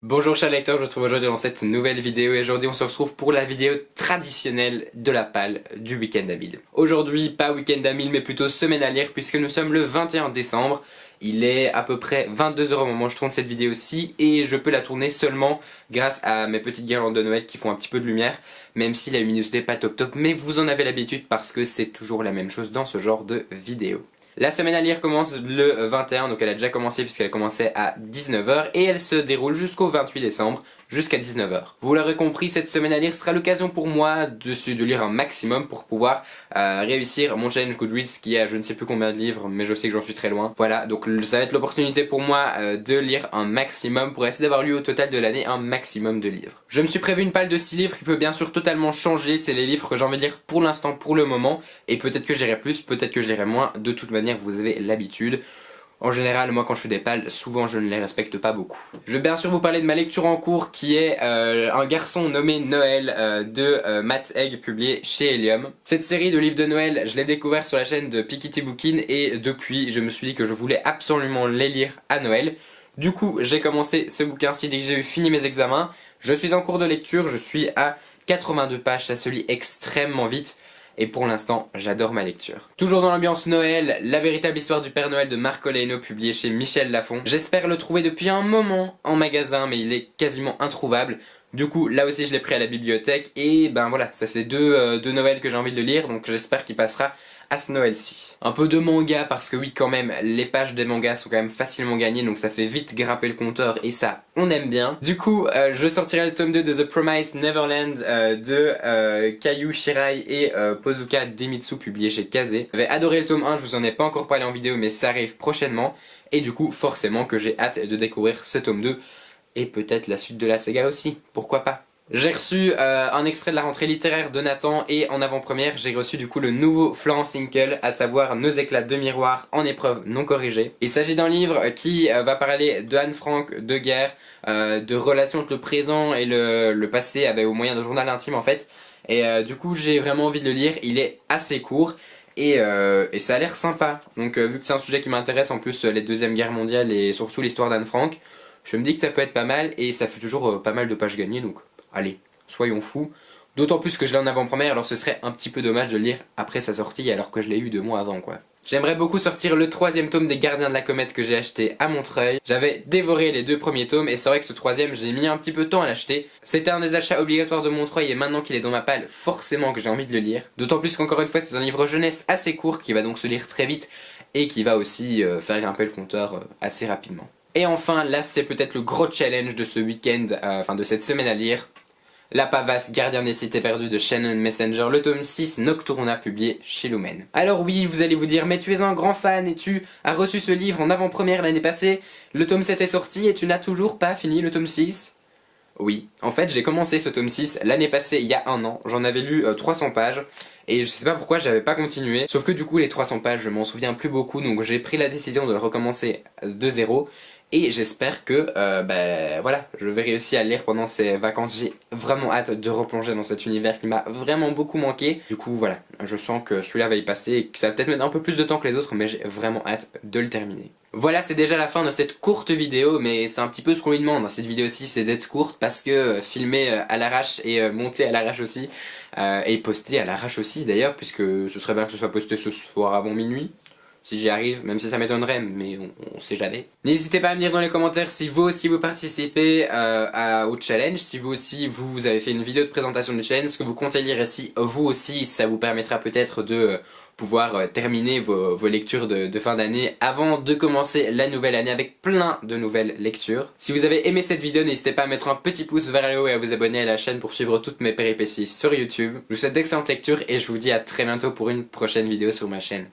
Bonjour chers lecteurs, je vous retrouve aujourd'hui dans cette nouvelle vidéo et aujourd'hui on se retrouve pour la vidéo traditionnelle de la palle du week-end à 1000. Aujourd'hui pas week-end à 1000 mais plutôt semaine à lire puisque nous sommes le 21 décembre. Il est à peu près 22 h au moment où je tourne cette vidéo-ci et je peux la tourner seulement grâce à mes petites guirlandes de Noël qui font un petit peu de lumière, même si la luminosité n'est pas top mais vous en avez l'habitude parce que c'est toujours la même chose dans ce genre de vidéo. La semaine à lire commence le 21, donc elle a déjà commencé puisqu'elle commençait à 19 h et elle se déroule jusqu'au 28 décembre, jusqu'à 19 h. Vous l'aurez compris, cette semaine à lire sera l'occasion pour moi de lire un maximum pour pouvoir réussir mon challenge Goodreads qui a je ne sais plus combien de livres, mais je sais que j'en suis très loin. Voilà, donc ça va être l'opportunité pour moi de lire un maximum pour essayer d'avoir lu au total de l'année un maximum de livres. Je me suis prévu une palle de 6 livres qui peut bien sûr totalement changer, c'est les livres que j'ai envie de lire pour l'instant, pour le moment, et peut-être que je lirai plus, peut-être que je lirai moins, de toute manière vous avez l'habitude. En général, moi quand je fais des pales, souvent je ne les respecte pas beaucoup. Je vais bien sûr vous parler de ma lecture en cours qui est Un garçon nommé Noël de Matt Haig, publié chez Helium. Cette série de livres de Noël, je l'ai découvert sur la chaîne de Piketty Bookin et depuis je me suis dit que je voulais absolument les lire à Noël. Du coup j'ai commencé ce bouquin-ci dès que j'ai eu fini mes examens. Je suis en cours de lecture, je suis à 82 pages, ça se lit extrêmement vite. Et pour l'instant, j'adore ma lecture. Toujours dans l'ambiance Noël, La véritable histoire du Père Noël de Marco Leino, publié chez Michel Lafon. J'espère le trouver depuis un moment en magasin, mais il est quasiment introuvable. Du coup, là aussi je l'ai pris à la bibliothèque et ben voilà, ça fait deux Noëls que j'ai envie de le lire, donc j'espère qu'il passera à ce Noël-ci. Un peu de manga parce que oui quand même, les pages des mangas sont quand même facilement gagnées, donc ça fait vite grimper le compteur et ça, on aime bien. Du coup, je sortirai le tome 2 de The Promised Neverland de Kayu Shirai et Pozuka Demitsu, publié chez Kazé. J'avais adoré le tome 1, je vous en ai pas encore parlé en vidéo mais ça arrive prochainement. Et du coup, forcément que j'ai hâte de découvrir ce tome 2 et peut-être la suite de la saga aussi, pourquoi pas. J'ai reçu un extrait de la rentrée littéraire de Nathan et en avant-première j'ai reçu du coup le nouveau Florence Hinkel, à savoir Nos éclats de miroir en épreuve non corrigée. Il s'agit d'un livre qui va parler de Anne Frank, de guerre, de relations entre le présent et le passé avec au moyen d'un journal intime en fait. Et du coup j'ai vraiment envie de le lire, il est assez court. Et ça a l'air sympa, donc vu que c'est un sujet qui m'intéresse, en plus les deuxièmes guerres mondiales et surtout l'histoire d'Anne Frank, je me dis que ça peut être pas mal et ça fait toujours pas mal de pages gagnées, donc allez, soyons fous. D'autant plus que je l'ai en avant-première, alors ce serait un petit peu dommage de le lire après sa sortie alors que je l'ai eu 2 mois avant quoi. J'aimerais beaucoup sortir le 3e tome des Gardiens de la Comète que j'ai acheté à Montreuil. J'avais dévoré les 2 premiers tomes et c'est vrai que ce 3e j'ai mis un petit peu de temps à l'acheter. C'était un des achats obligatoires de Montreuil et maintenant qu'il est dans ma palle, forcément que j'ai envie de le lire. D'autant plus qu'encore une fois c'est un livre jeunesse assez court qui va donc se lire très vite et qui va aussi faire grimper le compteur assez rapidement. Et enfin, là c'est peut-être le gros challenge de ce week-end, enfin de cette semaine à lire. La Pavaste, Gardien des Cités Perdues de Shannon Messenger, le tome 6 Nocturna, publié chez Lumen. Alors oui, vous allez vous dire, mais tu es un grand fan et tu as reçu ce livre en avant-première l'année passée, le tome 7 est sorti et tu n'as toujours pas fini le tome 6 ? Oui, en fait j'ai commencé ce tome 6 l'année passée il y a 1 an, j'en avais lu 300 pages et je sais pas pourquoi j'avais pas continué, sauf que du coup les 300 pages je m'en souviens plus beaucoup donc j'ai pris la décision de le recommencer de zéro. Et j'espère que voilà, je vais réussir à le lire pendant ces vacances. J'ai vraiment hâte de replonger dans cet univers qui m'a vraiment beaucoup manqué. Du coup voilà, je sens que celui-là va y passer et que ça va peut-être mettre un peu plus de temps que les autres, mais j'ai vraiment hâte de le terminer. Voilà, c'est déjà la fin de cette courte vidéo, mais c'est un petit peu ce qu'on lui demande dans cette vidéo-ci, c'est d'être courte parce que filmer à l'arrache et monter à l'arrache aussi, et poster à l'arrache aussi d'ailleurs, puisque ce serait bien que ce soit posté ce soir avant minuit. Si j'y arrive, même si ça m'étonnerait, mais on sait jamais. N'hésitez pas à me dire dans les commentaires si vous aussi vous participez au challenge, si vous aussi vous avez fait une vidéo de présentation du challenge, ce que vous comptez lire et si vous aussi ça vous permettra peut-être de pouvoir terminer vos lectures de fin d'année avant de commencer la nouvelle année avec plein de nouvelles lectures. Si vous avez aimé cette vidéo, n'hésitez pas à mettre un petit pouce vers le haut et à vous abonner à la chaîne pour suivre toutes mes péripéties sur YouTube. Je vous souhaite d'excellentes lectures et je vous dis à très bientôt pour une prochaine vidéo sur ma chaîne.